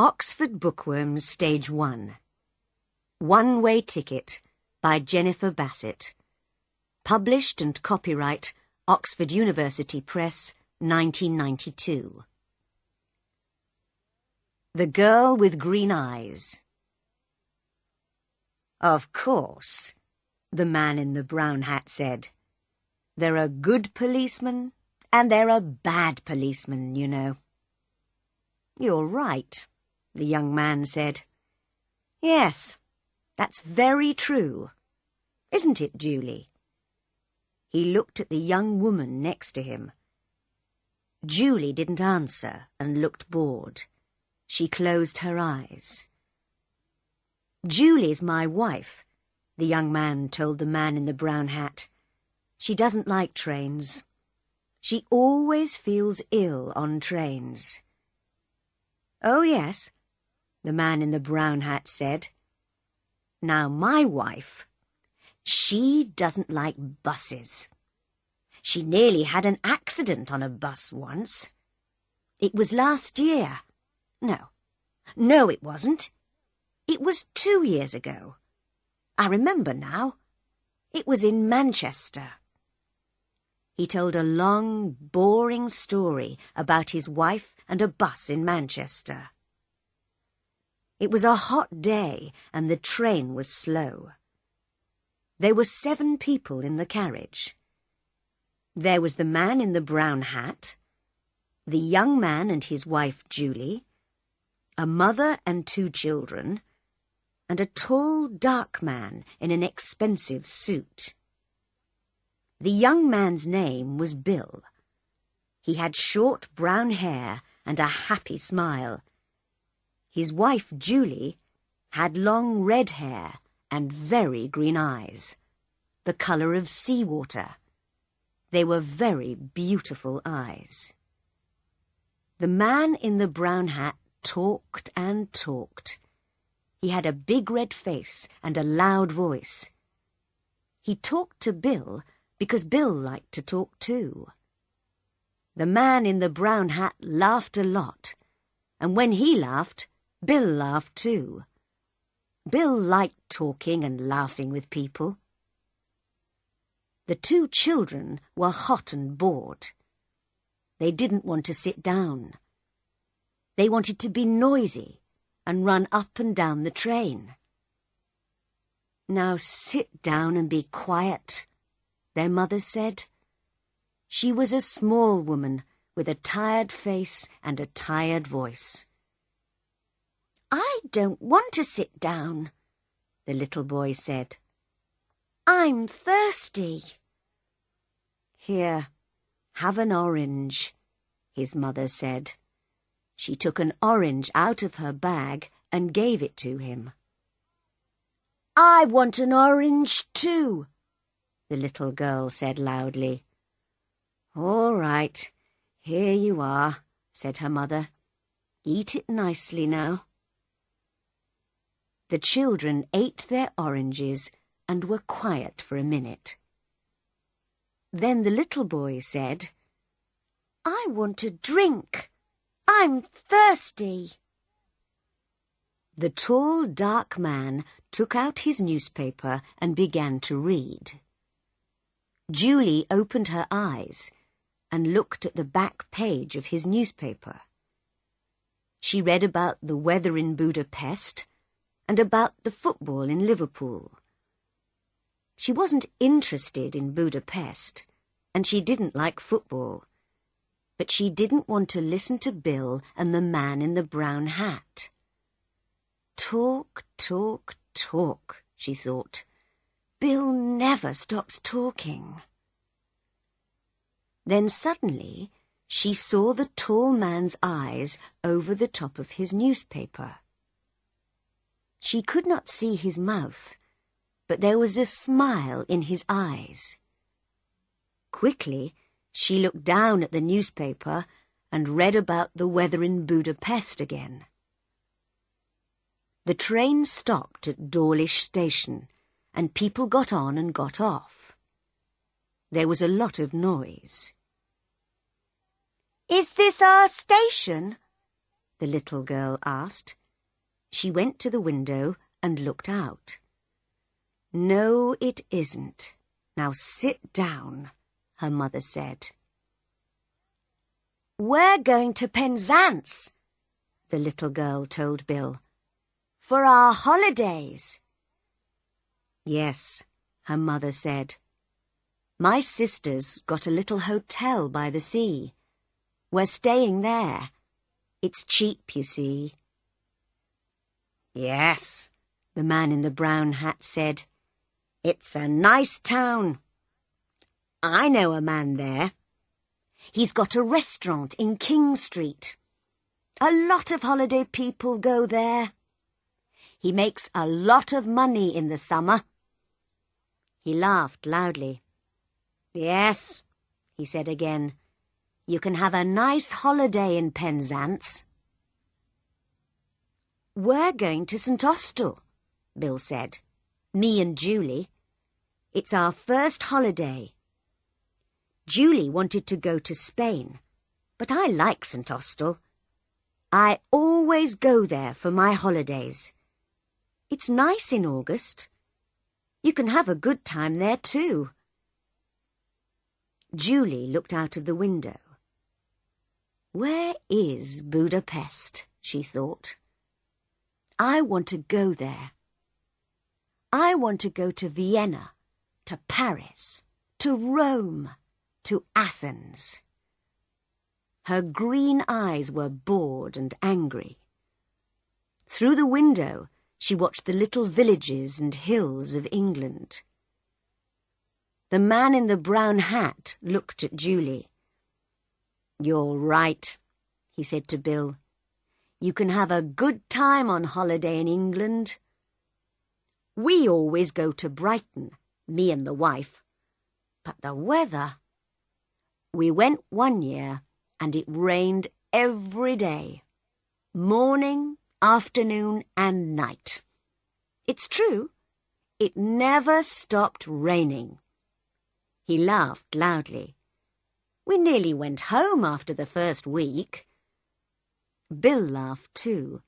Oxford Bookworms Stage 1. One-Way Ticket by Jennifer Bassett. Published and copyright Oxford University Press, 1992. The Girl with Green Eyes. Of course, the man in the brown hat said. There are good policemen and there are bad policemen, you know. You're right, the young man said. Yes, that's very true. Isn't it, Julie? He looked at the young woman next to him. Julie didn't answer and looked bored. She closed her eyes. Julie's my wife, the young man told the man in the brown hat. She doesn't like trains. She always feels ill on trains. Oh, yes, the man in the brown hat said. Now, my wife, she doesn't like buses. She nearly had an accident on a bus once. It was last year. No, it wasn't. It was 2 years ago. I remember now. It was in Manchester. He told a long, boring story about his wife and a bus in Manchester. It was a hot day and the train was slow. There were 7 people in the carriage. There was the man in the brown hat, the young man and his wife Julie, a mother and 2 children, and a tall, dark man in an expensive suit. The young man's name was Bill. He had short brown hair and a happy smile. His wife Julie had long red hair and very green eyes, the colour of seawater. They were very beautiful eyes. The man in the brown hat talked and talked. He had a big red face and a loud voice. He talked to Bill because Bill liked to talk too. The man in the brown hat laughed a lot, and when he laughed, Bill laughed too. Bill liked talking and laughing with people. The 2 children were hot and bored. They didn't want to sit down. They wanted to be noisy and run up and down the train. Now sit down and be quiet, their mother said. She was a small woman with a tired face and a tired voice. I don't want to sit down, the little boy said. I'm thirsty. Here, have an orange, his mother said. She took an orange out of her bag and gave it to him. I want an orange too, the little girl said loudly. All right, here you are, said her mother. Eat it nicely now. The children ate their oranges and were quiet for a minute. Then the little boy said, I want a drink. I'm thirsty. The tall, dark man took out his newspaper and began to read. Julie opened her eyes and looked at the back page of his newspaper. She read about the weather in Budapest and about the football in Liverpool. She wasn't interested in Budapest, and she didn't like football, but she didn't want to listen to Bill and the man in the brown hat. Talk, talk, talk, she thought. Bill never stops talking. Then suddenly she saw the tall man's eyes over the top of his newspaper. She could not see his mouth, but there was a smile in his eyes. Quickly, she looked down at the newspaper and read about the weather in Budapest again. The train stopped at Dawlish station, and people got on and got off. There was a lot of noise. Is this our station? the little girl asked. She went to the window and looked out. No, it isn't. Now sit down, her mother said. We're going to Penzance, the little girl told Bill, for our holidays. Yes, her mother said. My sister's got a little hotel by the sea. We're staying there. It's cheap, you see. Yes, the man in the brown hat said. It's a nice town. I know a man there. He's got a restaurant in King Street. A lot of holiday people go there. He makes a lot of money in the summer. He laughed loudly. Yes, he said again. You can have a nice holiday in Penzance. We're going to St Austell, Bill said. Me and Julie. It's our first holiday. Julie wanted to go to Spain, but I like St Austell. I always go there for my holidays. It's nice in August. You can have a good time there too. Julie looked out of the window. Where is Budapest? She thought. I want to go there. I want to go to Vienna, to Paris, to Rome, to Athens. Her green eyes were bored and angry. Through the window, she watched the little villages and hills of England. The man in the brown hat looked at Julie. You're right, he said to Bill. You can have a good time on holiday in England. We always go to Brighton, me and the wife. But the weather... We went one year and it rained every day. Morning, afternoon and night. It's true, it never stopped raining. He laughed loudly. We nearly went home after the first week. Bill laughed too.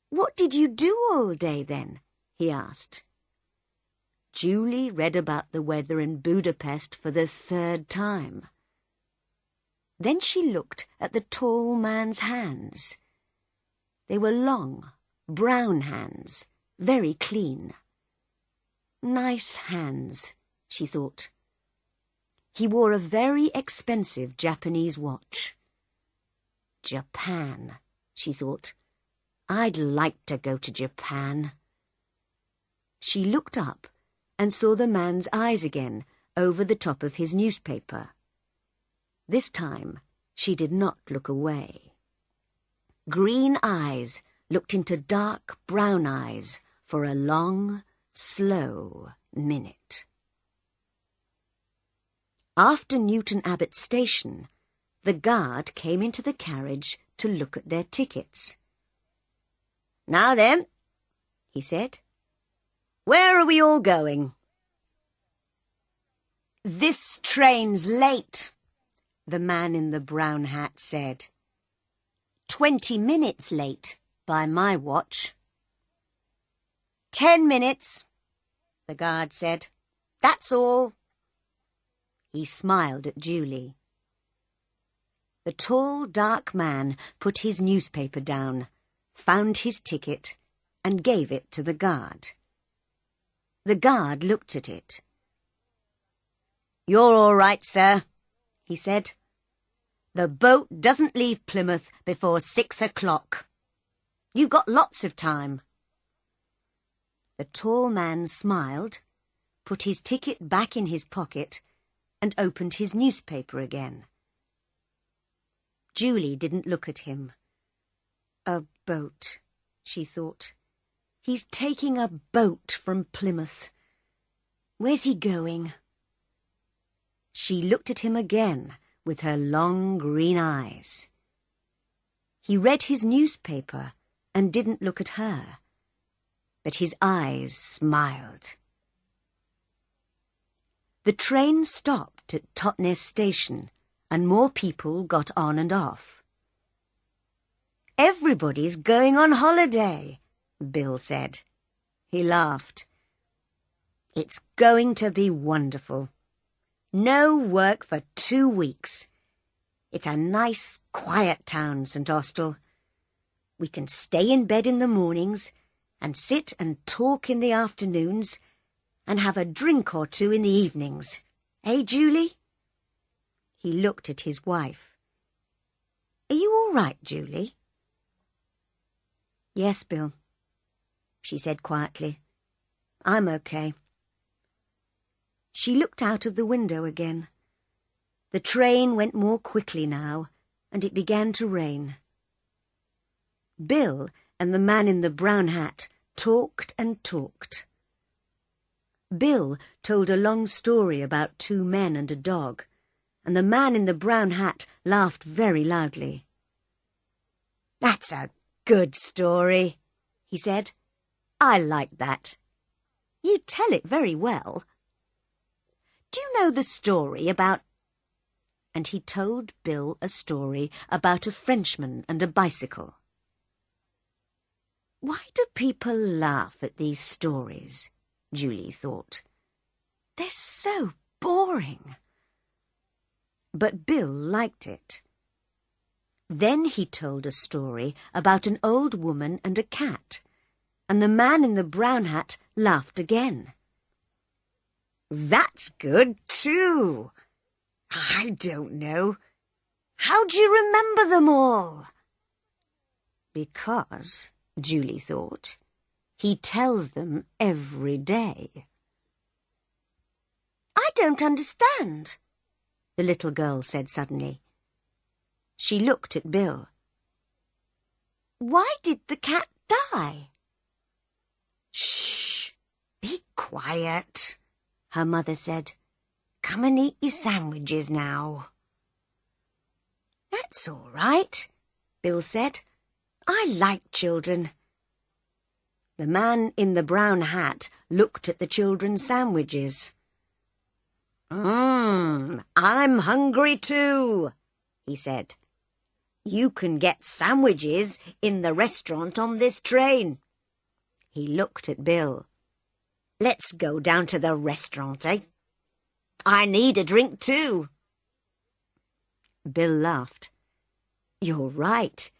What did you do all day then? He asked. Julie read about the weather in Budapest for the third time. Then she looked at the tall man's hands. They were long, brown hands, very clean. Nice hands, she thought. He wore a very expensive Japanese watch. Japan, she thought. I'd like to go to Japan. She looked up and saw the man's eyes again over the top of his newspaper. This time she did not look away. Green eyes looked into dark brown eyes for a long, slow minute. After Newton Abbot Station, the guard came into the carriage to look at their tickets. Now then, he said, where are we all going? This train's late, the man in the brown hat said. 20 minutes late by my watch. 10 minutes, the guard said. That's all. He smiled at Julie. The tall, dark man put his newspaper down, found his ticket, and gave it to the guard. The guard looked at it. You're all right, sir, he said. The boat doesn't leave Plymouth before 6 o'clock. You've got lots of time. The tall man smiled, put his ticket back in his pocket, and opened his newspaper again. Julie didn't look at him. A boat, she thought. He's taking a boat from Plymouth. Where's he going? She looked at him again with her long green eyes. He read his newspaper and didn't look at her, but his eyes smiled. The train stopped at Totnes Station and more people got on and off. Everybody's going on holiday, Bill said. He laughed. It's going to be wonderful. No work for 2 weeks. It's a nice, quiet town, St. Austell. We can stay in bed in the mornings and sit and talk in the afternoons and have a drink or two in the evenings. Eh, Julie? He looked at his wife. Are you all right, Julie? Yes, Bill, she said quietly. I'm okay. She looked out of the window again. The train went more quickly now, and it began to rain. Bill and the man in the brown hat talked and talked. Bill told a long story about 2 men and a dog, and the man in the brown hat laughed very loudly. That's a good story, he said. I like that. You tell it very well. Do you know the story about... And he told Bill a story about a Frenchman and a bicycle. Why do people laugh at these stories? Julie thought. They're so boring. But Bill liked it. Then he told a story about an old woman and a cat, and the man in the brown hat laughed again. That's good too. I don't know. How do you remember them all? Because, Julie thought, he tells them every day. I don't understand, the little girl said suddenly. She looked at Bill. Why did the cat die? Shh! Be quiet, her mother said. Come and eat your sandwiches now. That's all right, Bill said. I like children. The man in the brown hat looked at the children's sandwiches. I'm hungry too, he said. You can get sandwiches in the restaurant on this train. He looked at Bill. Let's go down to the restaurant, eh? I need a drink too. Bill laughed. You're right.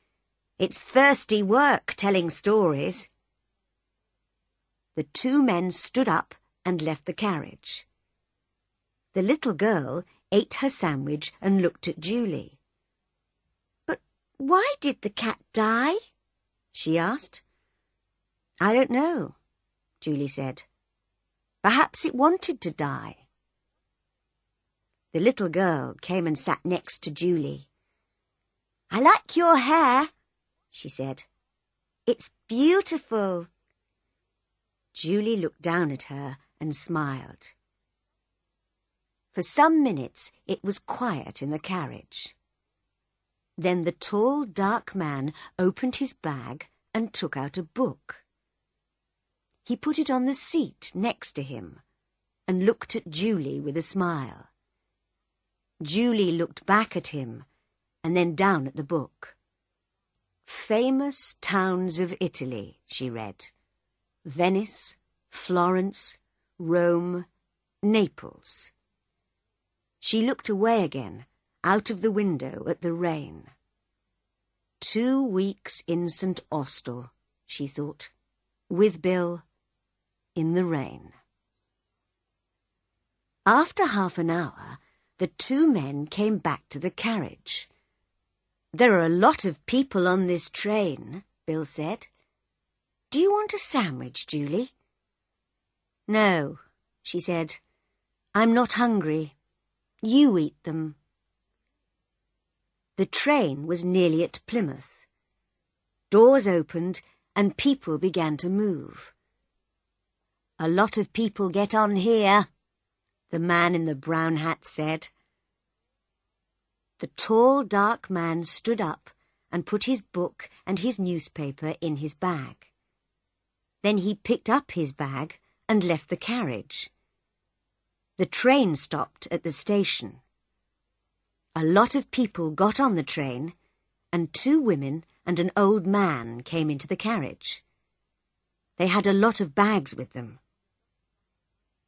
It's thirsty work telling stories. The 2 men stood up and left the carriage. The little girl ate her sandwich and looked at Julie. But why did the cat die? She asked. I don't know, Julie said. Perhaps it wanted to die. The little girl came and sat next to Julie. I like your hair, she said. It's beautiful. Julie looked down at her and smiled. For some minutes it was quiet in the carriage. Then the tall, dark man opened his bag and took out a book. He put it on the seat next to him and looked at Julie with a smile. Julie looked back at him and then down at the book. Famous towns of Italy, she read. Venice, Florence, Rome, Naples. She looked away again, out of the window at the rain. 2 weeks in St. Austell, she thought, with Bill, in the rain. After half an hour, the 2 men came back to the carriage. There are a lot of people on this train, Bill said. Do you want a sandwich, Julie? No, she said. I'm not hungry. You eat them. The train was nearly at Plymouth. Doors opened and people began to move. A lot of people get on here, the man in the brown hat said. The tall, dark man stood up and put his book and his newspaper in his bag. Then he picked up his bag and left the carriage. The train stopped at the station. A lot of people got on the train and 2 women and an old man came into the carriage. They had a lot of bags with them.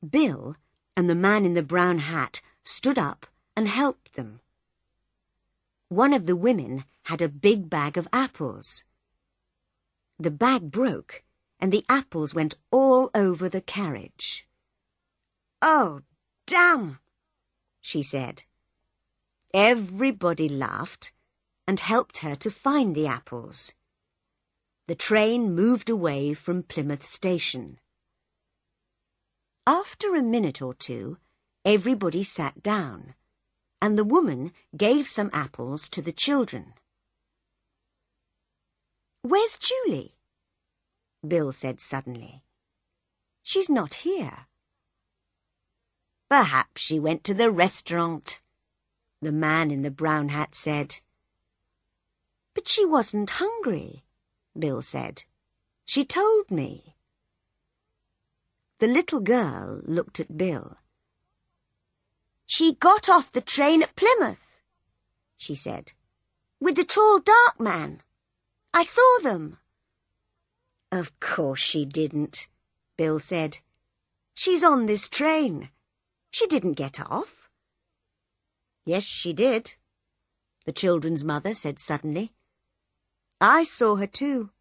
Bill and the man in the brown hat stood up and helped them. One of the women had a big bag of apples. The bag broke, and the apples went all over the carriage. "Oh, damn!" she said. Everybody laughed and helped her to find the apples. The train moved away from Plymouth Station. After a minute or 2, everybody sat down, and the woman gave some apples to the children. "Where's Julie?" Bill said suddenly. "She's not here." "Perhaps she went to the restaurant," the man in the brown hat said. "But she wasn't hungry," Bill said. "She told me." The little girl looked at Bill. "She got off the train at Plymouth," she said, "with the tall dark man. I saw them." "Of course she didn't," Bill said. "She's on this train. She didn't get off." "Yes, she did," the children's mother said suddenly. "I saw her too.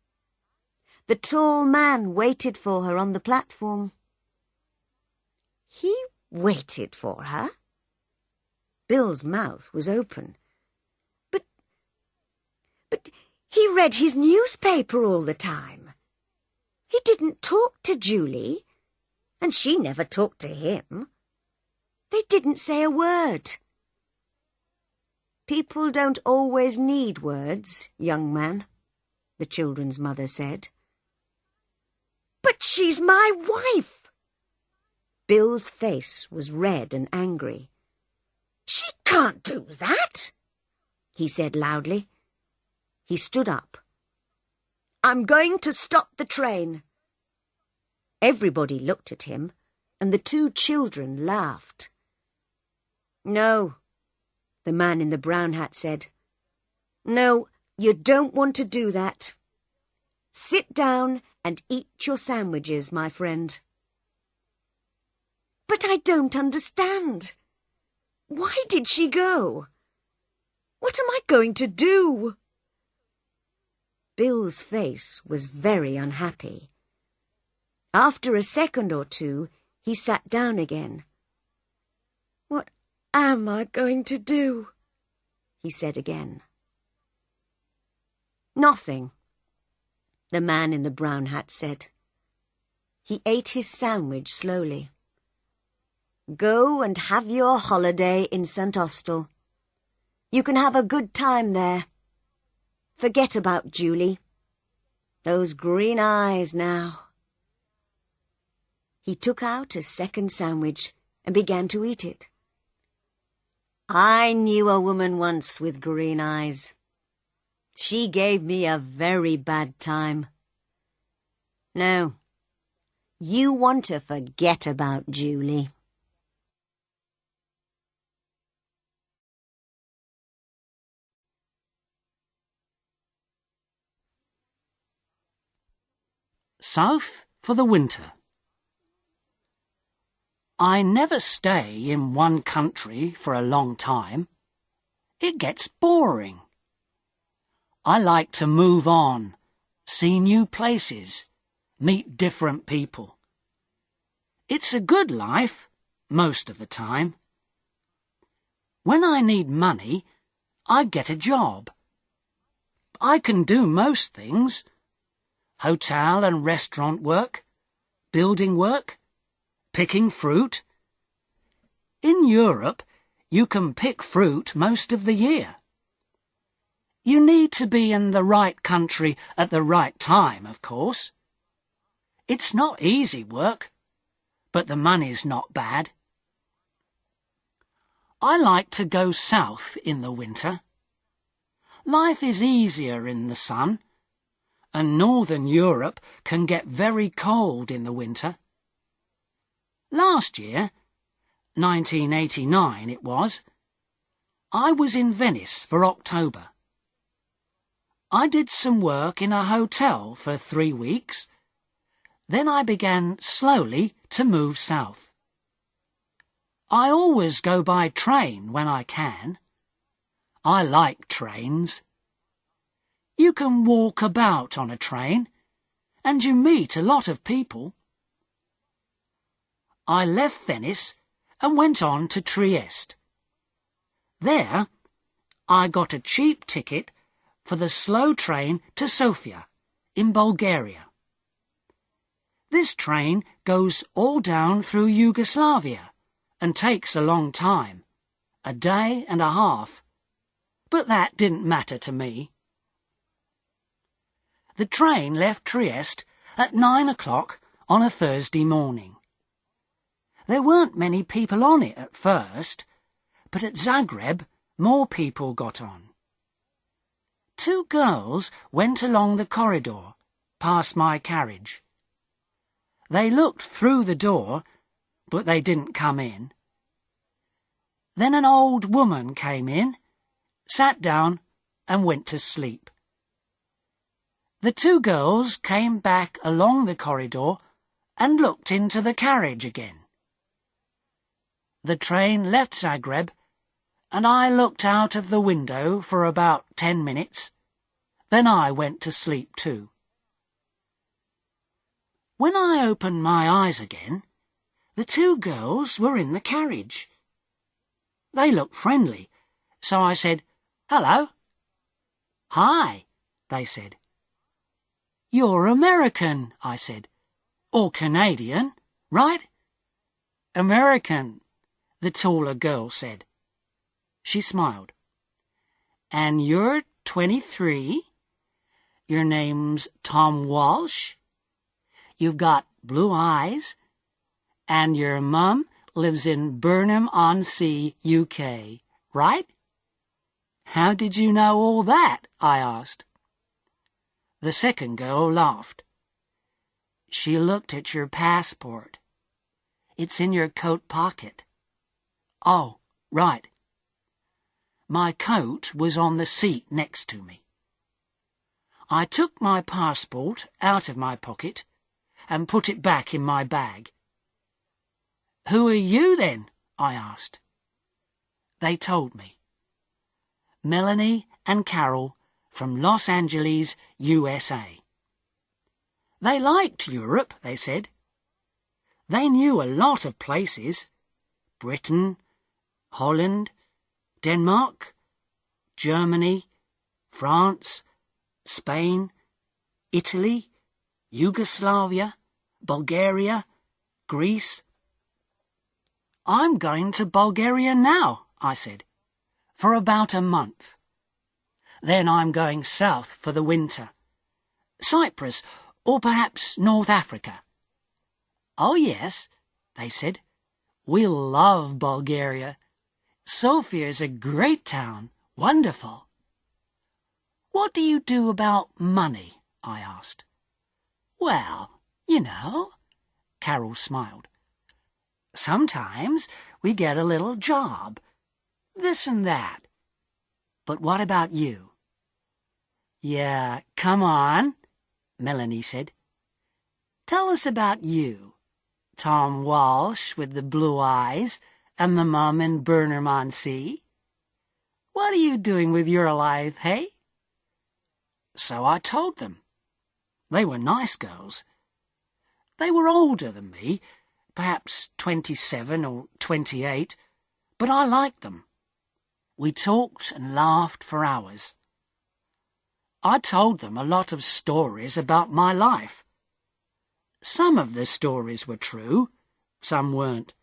The tall man waited for her on the platform." "He waited for her?" Bill's mouth was open. But he read his newspaper all the time. He didn't talk to Julie, and she never talked to him. They didn't say a word." "People don't always need words, young man," the children's mother said. "But she's my wife!" Bill's face was red and angry. "She can't do that," he said loudly. He stood up. "I'm going to stop the train." Everybody looked at him, and the 2 children laughed. "No," the man in the brown hat said. "No, you don't want to do that. Sit down and eat your sandwiches, my friend." "But I don't understand. Why did she go? What am I going to do?" Bill's face was very unhappy. After a second or 2, he sat down again. "What am I going to do?" he said again. "Nothing," the man in the brown hat said. He ate his sandwich slowly. "Go and have your holiday in St. Austell. You can have a good time there. Forget about Julie. Those green eyes now." He took out a second sandwich and began to eat it. "I knew a woman once with green eyes. She gave me a very bad time. No, you want to forget about Julie." South for the winter. I never stay in one country for a long time. It gets boring. I like to move on, see new places, meet different people. It's a good life, most of the time. When I need money, I get a job. I can do most things. Hotel and restaurant work, building work, picking fruit. In Europe, you can pick fruit most of the year. You need to be in the right country at the right time, of course. It's not easy work, but the money's not bad. I like to go south in the winter. Life is easier in the sun, and Northern Europe can get very cold in the winter. Last year, 1989 it was, I was in Venice for October. I did some work in a hotel for 3 weeks. Then I began slowly to move south. I always go by train when I can. I like trains. You can walk about on a train, and you meet a lot of people. I left Venice and went on to Trieste. There, I got a cheap ticket for the slow train to Sofia, in Bulgaria. This train goes all down through Yugoslavia and takes a long time, a day and a half, but that didn't matter to me. The train left Trieste at 9 o'clock on a Thursday morning. There weren't many people on it at first, but at Zagreb more people got on. 2 girls went along the corridor, past my carriage. They looked through the door, but they didn't come in. Then an old woman came in, sat down and went to sleep. The 2 girls came back along the corridor and looked into the carriage again. The train left Zagreb, and I looked out of the window for about 10 minutes. Then I went to sleep too. When I opened my eyes again, the 2 girls were in the carriage. They looked friendly, so I said, "Hello." "Hi," they said. "You're American," I said. "Or Canadian, right?" "American," the taller girl said. She smiled. "And you're 23? Your name's Tom Walsh? You've got blue eyes? And your mum lives in Burnham-on-Sea, UK, right?" "How did you know all that?" I asked. The second girl laughed. "She looked at your passport. It's in your coat pocket." "Oh, right." My coat was on the seat next to me. I took my passport out of my pocket and put it back in my bag. "Who are you then?" I asked. They told me. Melanie and Carol from Los Angeles, USA. They liked Europe, they said. They knew a lot of places. Britain, Holland, Denmark, Germany, France, Spain, Italy, Yugoslavia, Bulgaria, Greece. "I'm going to Bulgaria now," I said, "for about a month. Then I'm going south for the winter. Cyprus, or perhaps North Africa." "Oh yes," they said. "We'll love Bulgaria. Sofia's a great town, wonderful." "What do you do about money?" I asked. "Well, you know," Carol smiled. "Sometimes we get a little job, this and that. But what about you?" "Yeah, come on," Melanie said. "Tell us about you, Tom Walsh with the blue eyes and the mum in Burnham-on-Sea. What are you doing with your life, hey?" So I told them. They were nice girls. They were older than me, perhaps 27 or 28, but I liked them. We talked and laughed for hours. I told them a lot of stories about my life. Some of the stories were true, some weren't.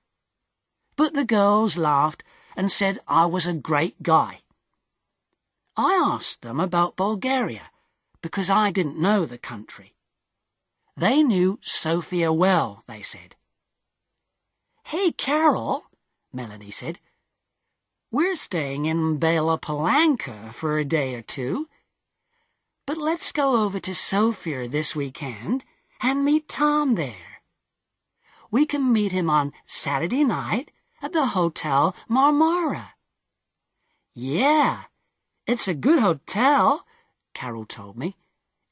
But the girls laughed and said I was a great guy. I asked them about Bulgaria, because I didn't know the country. They knew Sofia well, they said. "Hey, Carol," Melanie said, "we're staying in Bela Palanka for a day or 2. But let's go over to Sofia this weekend and meet Tom there. We can meet him on Saturday night at the Hotel Marmara." "Yeah, it's a good hotel," Carol told me.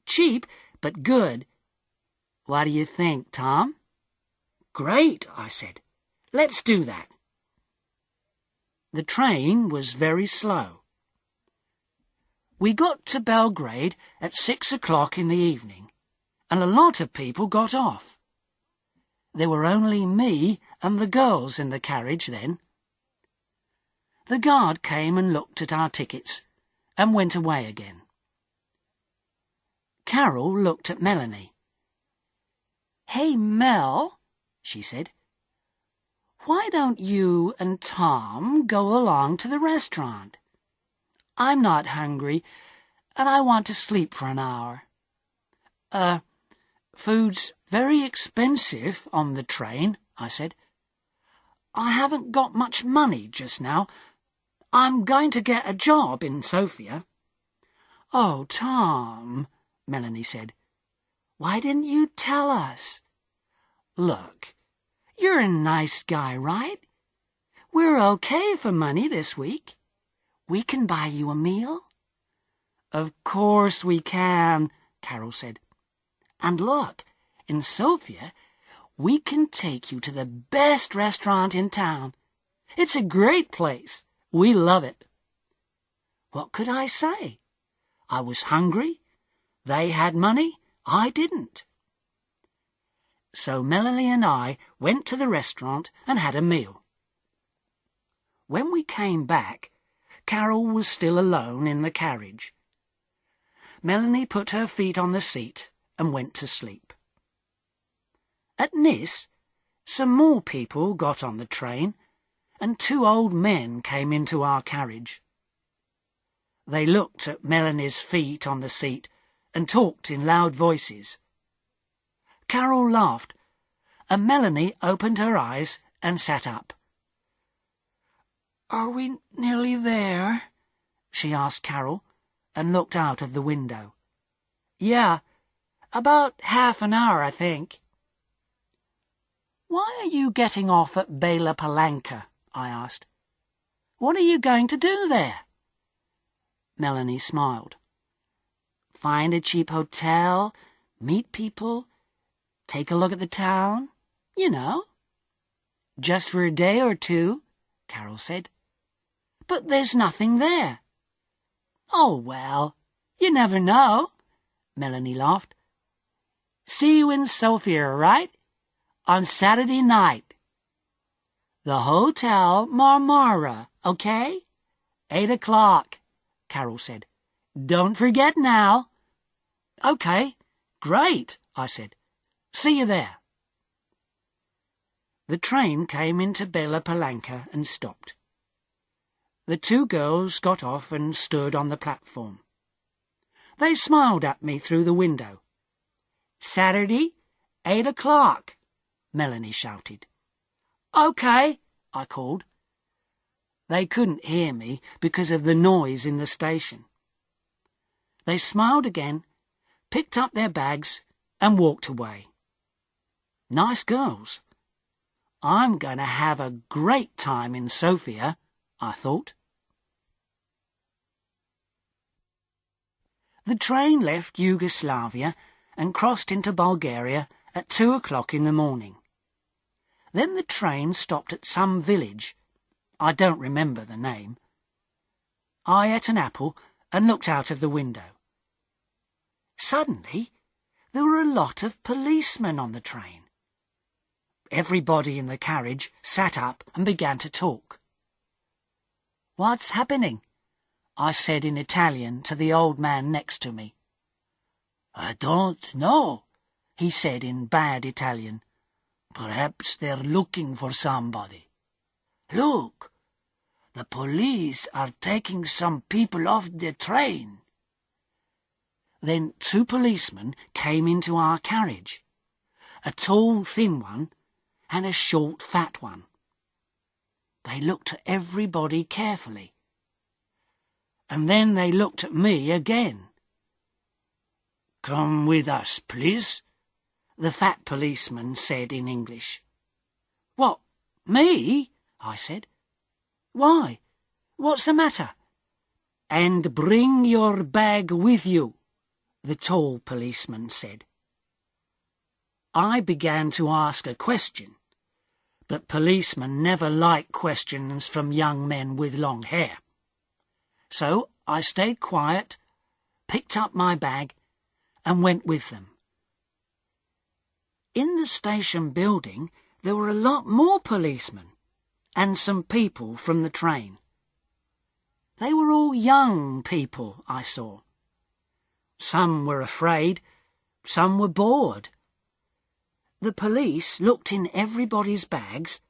Cheap, but good. What do you think, Tom? Great, I said. Let's do that. The train was very slow. We got to Belgrade at 6 o'clock in the evening, and a lot of people got off. There were only me and the girls in the carriage then. The guard came and looked at our tickets and went away again. Carol looked at Melanie. "Hey, Mel," she said, "why don't you and Tom go along to the restaurant? I'm not hungry, and I want to sleep for an hour." Food's very expensive on the train," I said. "I haven't got much money just now. I'm going to get a job in Sofia." "Oh, Tom," Melanie said, "why didn't you tell us? Look, you're a nice guy, right? We're okay for money this week. We can buy you a meal." "Of course we can," Carol said. "And look, in Sofia, we can take you to the best restaurant in town. It's a great place. We love it." What could I say? I was hungry. They had money. I didn't. So Melanie and I went to the restaurant and had a meal. When we came back, Carol was still alone in the carriage. Melanie put her feet on the seat and went to sleep. At Nis, some more people got on the train, and 2 old men came into our carriage. They looked at Melanie's feet on the seat and talked in loud voices. Carol laughed, and Melanie opened her eyes and sat up. "Are we nearly there?" she asked Carol, and looked out of the window. "Yeah, about half an hour, I think." "Why are you getting off at Bela Palanka?" I asked. "What are you going to do there?" Melanie smiled. "Find a cheap hotel, meet people, take a look at the town, you know." "Just for a day or 2, Carol said. "But there's nothing there." "Oh, well, you never know," Melanie laughed. "See you in Sofia, right? On Saturday night. The Hotel Marmara, okay? 8 o'clock, Carol said. "Don't forget now." "Okay, great," I said. "See you there." The train came into Bela Palanka and stopped. The 2 girls got off and stood on the platform. They smiled at me through the window. "Saturday, 8 o'clock, Melanie shouted. "Okay," I called. They couldn't hear me because of the noise in the station. They smiled again, picked up their bags, and walked away. Nice girls. I'm going to have a great time in Sofia, I thought. The train left Yugoslavia and crossed into Bulgaria at 2 o'clock in the morning. Then the train stopped at some village. I don't remember the name. I ate an apple and looked out of the window. Suddenly, there were a lot of policemen on the train. Everybody in the carriage sat up and began to talk. "What's happening?" I said in Italian to the old man next to me. "I don't know," he said in bad Italian. "Perhaps they're looking for somebody. Look, the police are taking some people off the train." Then 2 policemen came into our carriage, a tall, thin one and a short, fat one. They looked at everybody carefully, and then they looked at me again. "Come with us, please," the fat policeman said in English. "What, me?" I said. "Why? What's the matter?" "And bring your bag with you," the tall policeman said. I began to ask a question, but policemen never like questions from young men with long hair. So I stayed quiet, picked up my bag, and went with them. In the station building, there were a lot more policemen and some people from the train. They were all young people, I saw. Some were afraid, some were bored. The police looked in everybody's bags,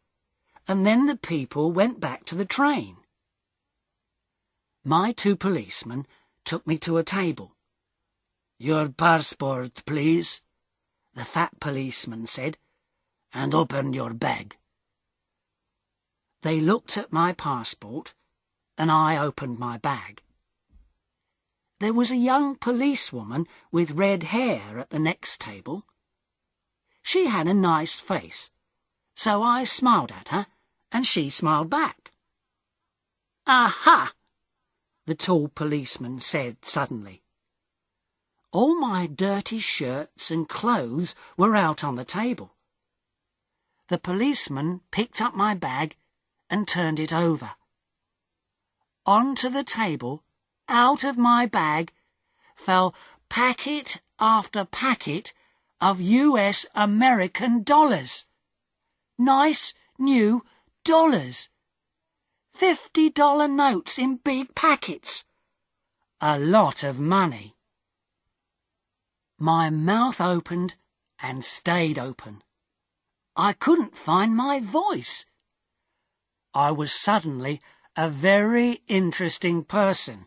and then the people went back to the train. My two policemen took me to a table. "Your passport, please," the fat policeman said, "and open your bag." They looked at my passport, and I opened my bag. There was a young policewoman with red hair at the next table. She had a nice face, so I smiled at her, and she smiled back. "Aha!" the tall policeman said suddenly. All my dirty shirts and clothes were out on the table. The policeman picked up my bag and turned it over. Onto the table, out of my bag, fell packet after packet of US American dollars. Nice new dollars. $50 notes in big packets. A lot of money. My mouth opened and stayed open. I couldn't find my voice. I was suddenly a very interesting person,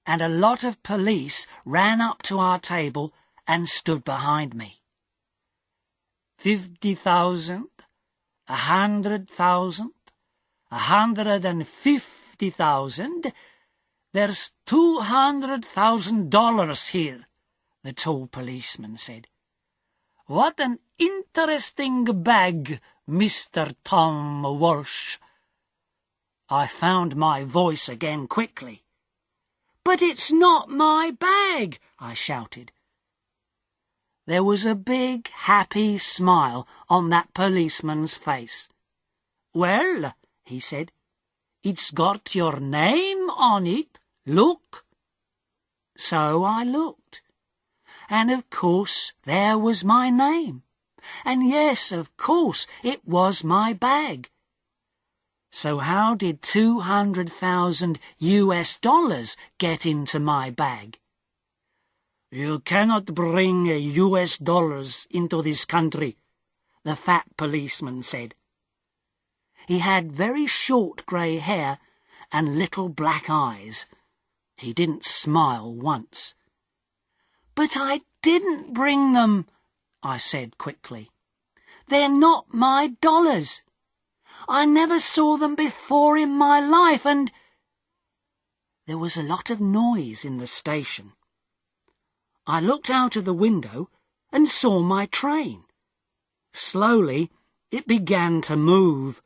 and a lot of police ran up to our table and stood behind me. 50,000, 100,000, 150,000. There's $200,000 here, the tall policeman said. What an interesting bag, Mr. Tom Walsh. I found my voice again quickly. But it's not my bag, I shouted. There was a big, happy smile on that policeman's face. Well, he said, it's got your name on it. Look. So I looked. And of course there was my name. And yes, of course it was my bag. So how did 200,000 US dollars get into my bag? You cannot bring US dollars into this country, the fat policeman said. He had very short grey hair and little black eyes. He didn't smile once. But I didn't bring them, I said quickly. They're not my dollars. I never saw them before in my life, and... There was a lot of noise in the station. I looked out of the window and saw my train. Slowly, it began to move.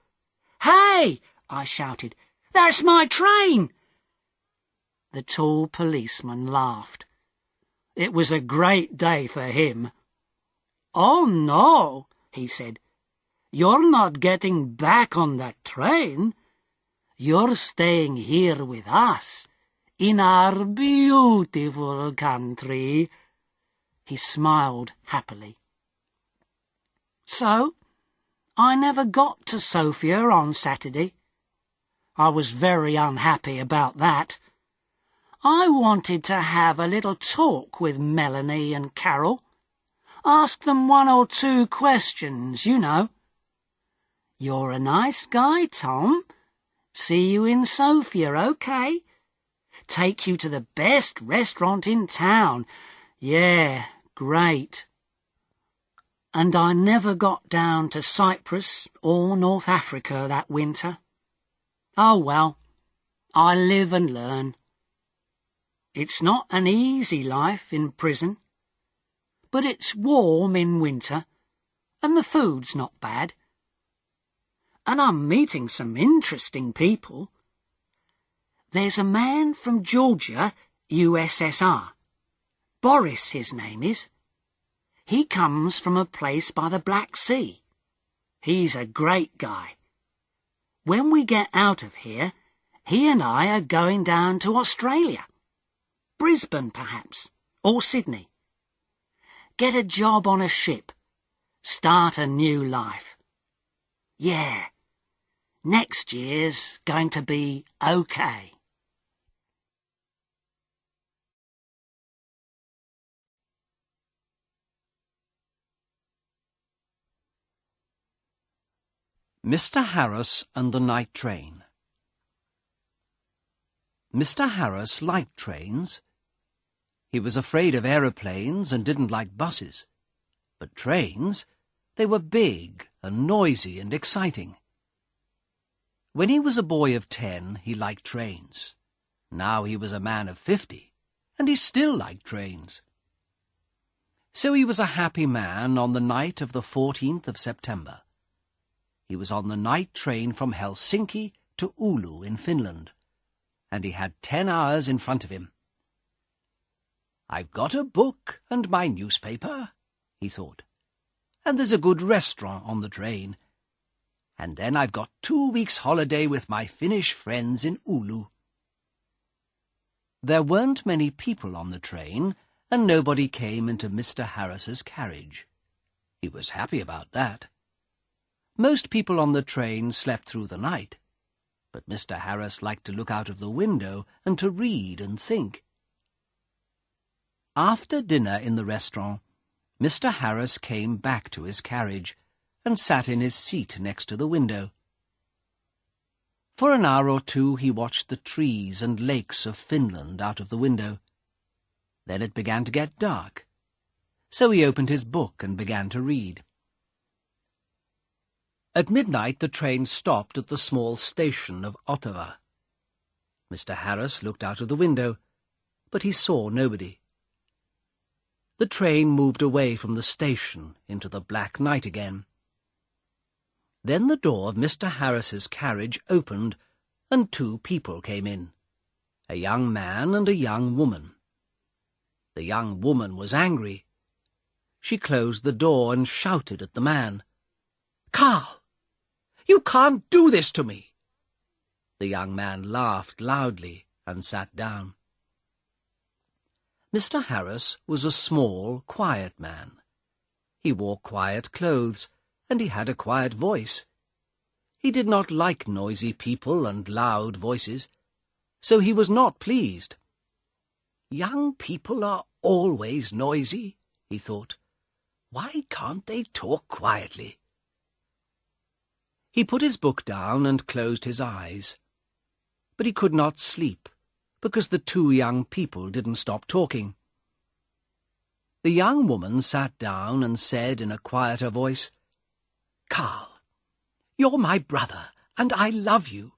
Hey! I shouted. That's my train! The tall policeman laughed. It was a great day for him. Oh, no, he said. You're not getting back on that train. You're staying here with us, in our beautiful country. He smiled happily. So, I never got to Sofia on Saturday. I was very unhappy about that. I wanted to have a little talk with Melanie and Carol. Ask them 1 or 2 questions, you know. You're a nice guy, Tom. See you in Sofia, okay? Take you to the best restaurant in town. Yeah, great. And I never got down to Cyprus or North Africa that winter. Oh well, I live and learn. It's not an easy life in prison, but it's warm in winter, and the food's not bad. And I'm meeting some interesting people. There's a man from Georgia, USSR. Boris, his name is. He comes from a place by the Black Sea. He's a great guy. When we get out of here, he and I are going down to Australia. Brisbane, perhaps, or Sydney. Get a job on a ship. Start a new life. Yeah, next year's going to be okay. Mr. Harris and the Night Train. Mr. Harris liked trains. He was afraid of aeroplanes and didn't like buses. But trains, they were big and noisy and exciting. When he was a boy of 10, he liked trains. Now he was a man of 50, and he still liked trains. So he was a happy man on the night of the 14th of September. He was on the night train from Helsinki to Oulu in Finland, and he had 10 hours in front of him. "I've got a book and my newspaper," he thought, "and there's a good restaurant on the train. And then I've got 2 weeks' holiday with my Finnish friends in Oulu." There weren't many people on the train, and nobody came into Mr. Harris's carriage. He was happy about that. Most people on the train slept through the night, but Mr. Harris liked to look out of the window and to read and think. After dinner in the restaurant, Mr. Harris came back to his carriage and sat in his seat next to the window. For an hour or two he watched the trees and lakes of Finland out of the window. Then it began to get dark, so he opened his book and began to read. At midnight the train stopped at the small station of Ottawa. Mr. Harris looked out of the window, but he saw nobody. The train moved away from the station into the black night again. Then the door of Mr. Harris's carriage opened, and 2 people came in, a young man and a young woman. The young woman was angry. She closed the door and shouted at the man, "Carl! You can't do this to me!" The young man laughed loudly and sat down. Mr. Harris was a small, quiet man. He wore quiet clothes, and he had a quiet voice. He did not like noisy people and loud voices, so he was not pleased. "Young people are always noisy," he thought. "Why can't they talk quietly?" He put his book down and closed his eyes. But he could not sleep, because the 2 young people didn't stop talking. The young woman sat down and said in a quieter voice, "Carl, you're my brother, and I love you.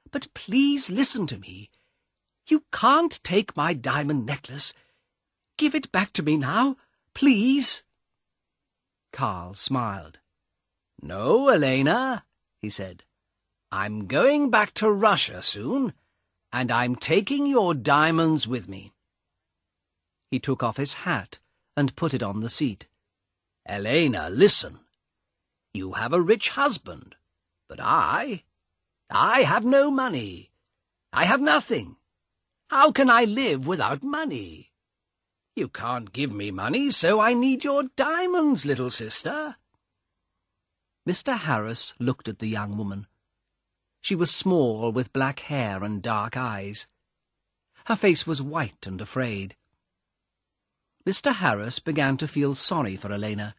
But please listen to me. You can't take my diamond necklace. Give it back to me now, please." Carl smiled. "No, Elena," he said. "I'm going back to Russia soon, and I'm taking your diamonds with me." He took off his hat and put it on the seat. "Elena, listen. You have a rich husband, but I have no money. I have nothing. How can I live without money? You can't give me money, so I need your diamonds, little sister." Mr. Harris looked at the young woman. She was small, with black hair and dark eyes. Her face was white and afraid. Mr. Harris began to feel sorry for Elena.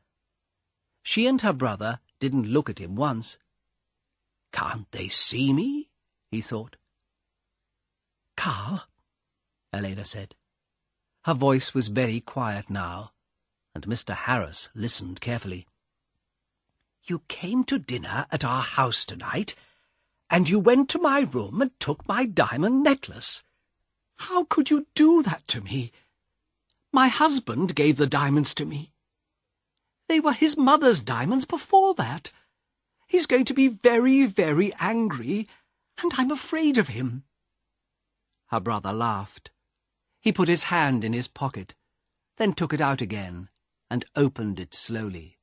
She and her brother didn't look at him once. "Can't they see me?" he thought. "Carl," Elena said. Her voice was very quiet now, and Mr. Harris listened carefully. "You came to dinner at our house tonight, and you went to my room and took my diamond necklace. How could you do that to me? My husband gave the diamonds to me. They were his mother's diamonds before that. He's going to be very, very angry, and I'm afraid of him." Her brother laughed. He put his hand in his pocket. then took it out again and opened it slowly.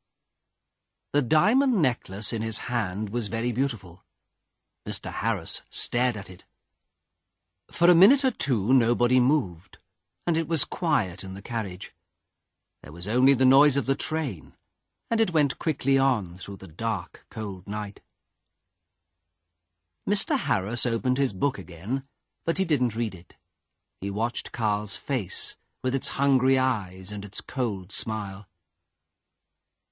The diamond necklace in his hand was very beautiful. Mr. Harris stared at it. For a minute or two nobody moved, and it was quiet in the carriage. There was only the noise of the train, and it went quickly on through the dark, cold night. Mr. Harris opened his book again, but he didn't read it. He watched Carl's face, with its hungry eyes and its cold smile.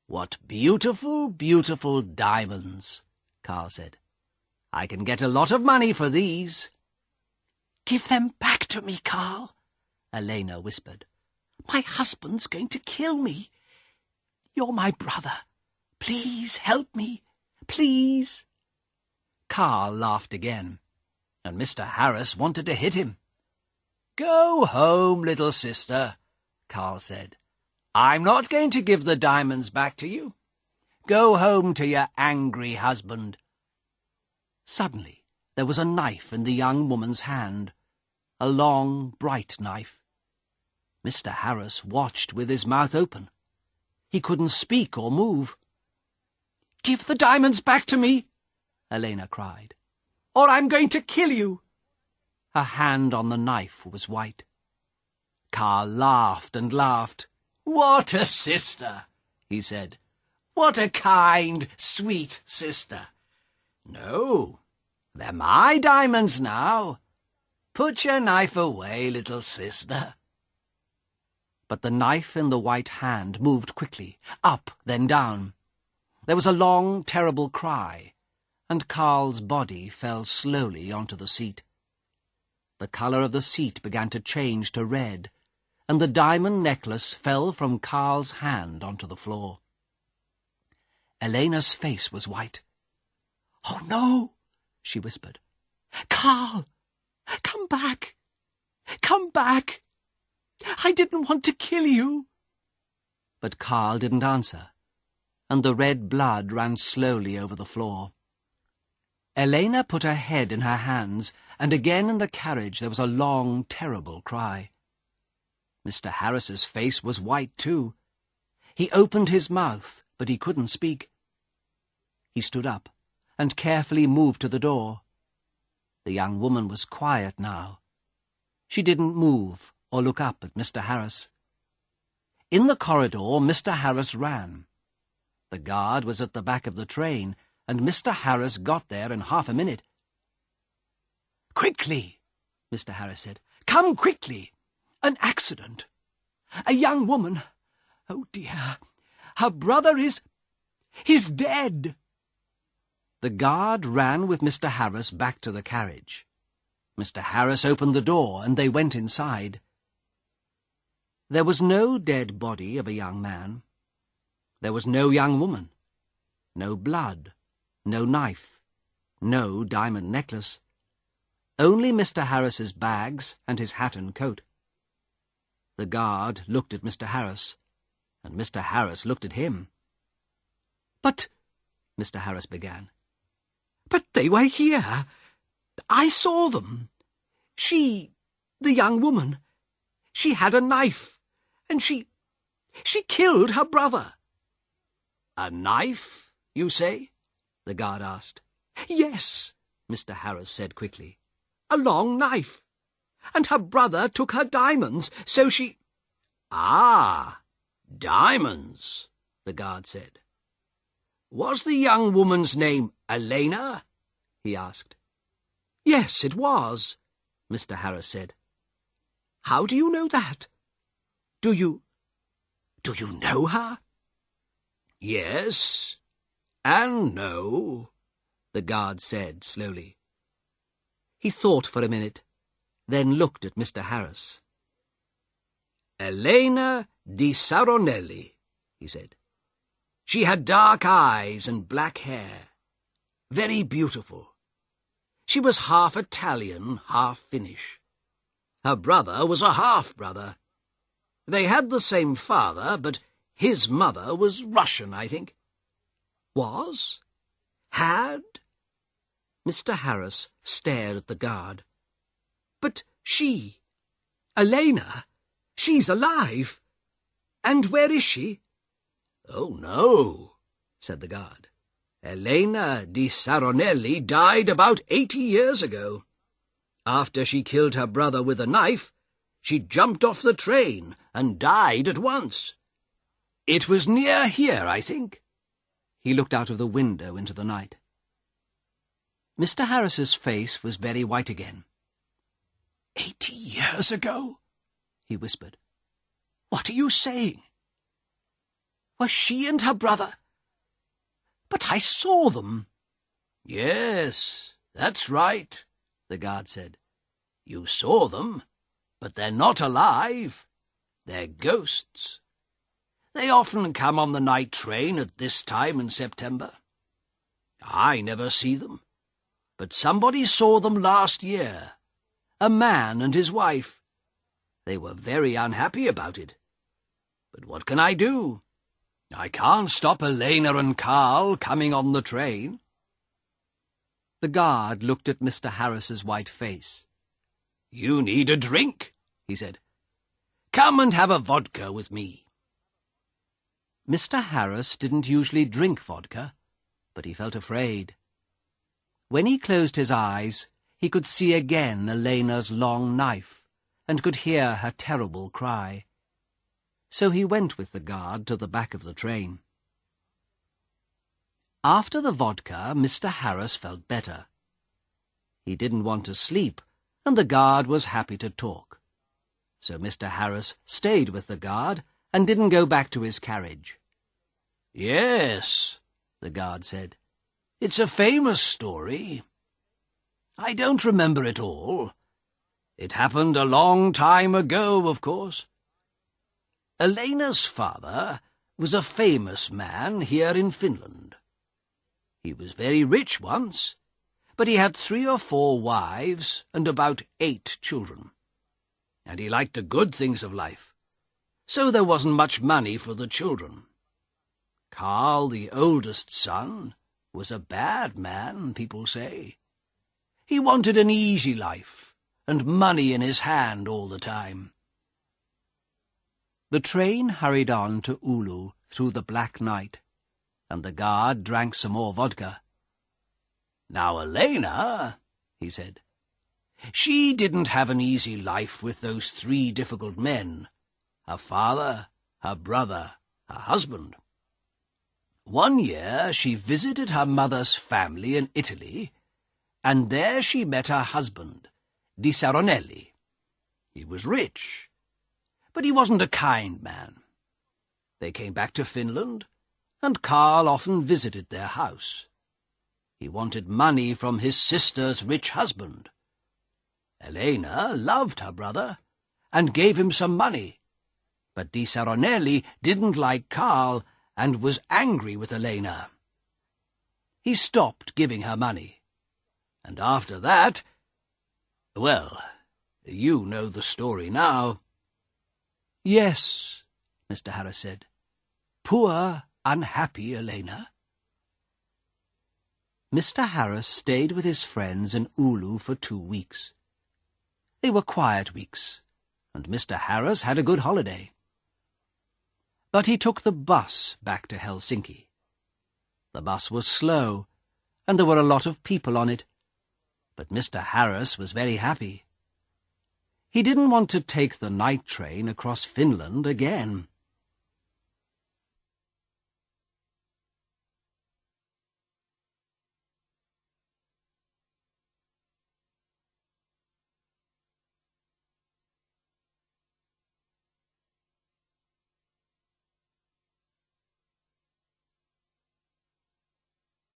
"What beautiful, beautiful diamonds," Carl said. "I can get a lot of money for these." "Give them back to me, Carl," Elena whispered. "My husband's going to kill me. You're my brother. Please help me. Please." Carl laughed again, and Mr. Harris wanted to hit him. "Go home, little sister," Carl said. "I'm not going to give the diamonds back to you. Go home to your angry husband." Suddenly there was a knife in the young woman's hand, a long, bright knife. Mr. Harris watched with his mouth open. He couldn't speak or move. "Give the diamonds back to me," Elena cried, "or I'm going to kill you." Her hand on the knife was white. Carl laughed and laughed. "What a sister," he said. "What a kind, sweet sister. No, they're my diamonds now. Put your knife away, little sister." But the knife in the white hand moved quickly, up, then down. There was a long, terrible cry, and Carl's body fell slowly onto the seat. The colour of the seat began to change to red, and the diamond necklace fell from Carl's hand onto the floor. Elena's face was white. "Oh, no," she whispered. "Carl, come back. Come back. I didn't want to kill you." But Carl didn't answer, and the red blood ran slowly over the floor. Elena put her head in her hands, and again in the carriage there was a long, terrible cry. Mr. Harris's face was white too. He opened his mouth, but he couldn't speak. He stood up and carefully moved to the door. The young woman was quiet now. She didn't move or look up at Mr. Harris. In the corridor, Mr. Harris ran. The guard was at the back of the train, and Mr. Harris got there in half a minute. "Quickly," Mr. Harris said. "Come quickly. An accident. A young woman. Oh, dear. Her brother he's dead." The guard ran with Mr. Harris back to the carriage. Mr. Harris opened the door, and they went inside. There was no dead body of a young man. There was no young woman. No blood. No knife. No diamond necklace. Only Mr. Harris's bags and his hat and coat. The guard looked at Mr. Harris, and Mr. Harris looked at him. "But," Mr. Harris began, "but they were here. I saw them. The young woman, she had a knife, and she killed her brother." "A knife, you say?" the guard asked. "Yes," Mr. Harris said quickly. "A long knife. And her brother took her diamonds, so she—" "Ah, diamonds," the guard said. "Was the young woman's name Elena?" he asked. "Yes, it was," Mr. Harris said. "How do you know that? Do you know her?" "Yes, and no," the guard said slowly. He thought for a minute, then looked at Mr. Harris. "Elena di Saronelli," he said. "She had dark eyes and black hair. Very beautiful. She was half Italian, half Finnish. Her brother was a half-brother. They had the same father, but his mother was Russian, I think." "Was? Had?" Mr. Harris stared at the guard. "But Elena, she's alive. And where is she?" "Oh, no," said the guard. "Elena di Saronelli died about 80 years ago. After she killed her brother with a knife, she jumped off the train and died at once. It was near here, I think." He looked out of the window into the night. Mr. Harris's face was very white again. 80 years ago?" he whispered. "What are you saying? Was she and her brother? But I saw them." "Yes, that's right," the guard said. "You saw them, but they're not alive. They're ghosts. They often come on the night train at this time in September. I never see them, but somebody saw them last year. A man and his wife. They were very unhappy about it. But what can I do? I can't stop Elena and Carl coming on the train." The guard looked at Mr. Harris's white face. "You need a drink," he said. "Come and have a vodka with me." Mr. Harris didn't usually drink vodka, but he felt afraid. When he closed his eyes, he could see again Elena's long knife, and could hear her terrible cry. So he went with the guard to the back of the train. After the vodka, Mr. Harris felt better. He didn't want to sleep, and the guard was happy to talk. So Mr. Harris stayed with the guard and didn't go back to his carriage. "Yes," the guard said. "It's a famous story. I don't remember it all. It happened a long time ago, of course. Elena's father was a famous man here in Finland. He was very rich once, but he had 3 or 4 wives and about 8 children. And he liked the good things of life, so there wasn't much money for the children. Carl, the oldest son, was a bad man, people say. He wanted an easy life and money in his hand all the time." The train hurried on to Oulu through the black night, and the guard drank some more vodka. "Now, Elena," he said, "she didn't have an easy life with those 3 difficult men, her father, her brother, her husband. One year she visited her mother's family in Italy, and there she met her husband, Di Saronelli. He was rich, but he wasn't a kind man. They came back to Finland, and Carl often visited their house. He wanted money from his sister's rich husband. Elena loved her brother, and gave him some money, but Di Saronelli didn't like Carl and was angry with Elena. He stopped giving her money, and after that, well, you know the story now." "Yes," Mr. Harris said. "Poor, unhappy Elena." Mr. Harris stayed with his friends in Oulu for 2 weeks. They were quiet weeks, and Mr. Harris had a good holiday. But he took the bus back to Helsinki. The bus was slow, and there were a lot of people on it, but Mr. Harris was very happy. He didn't want to take the night train across Finland again.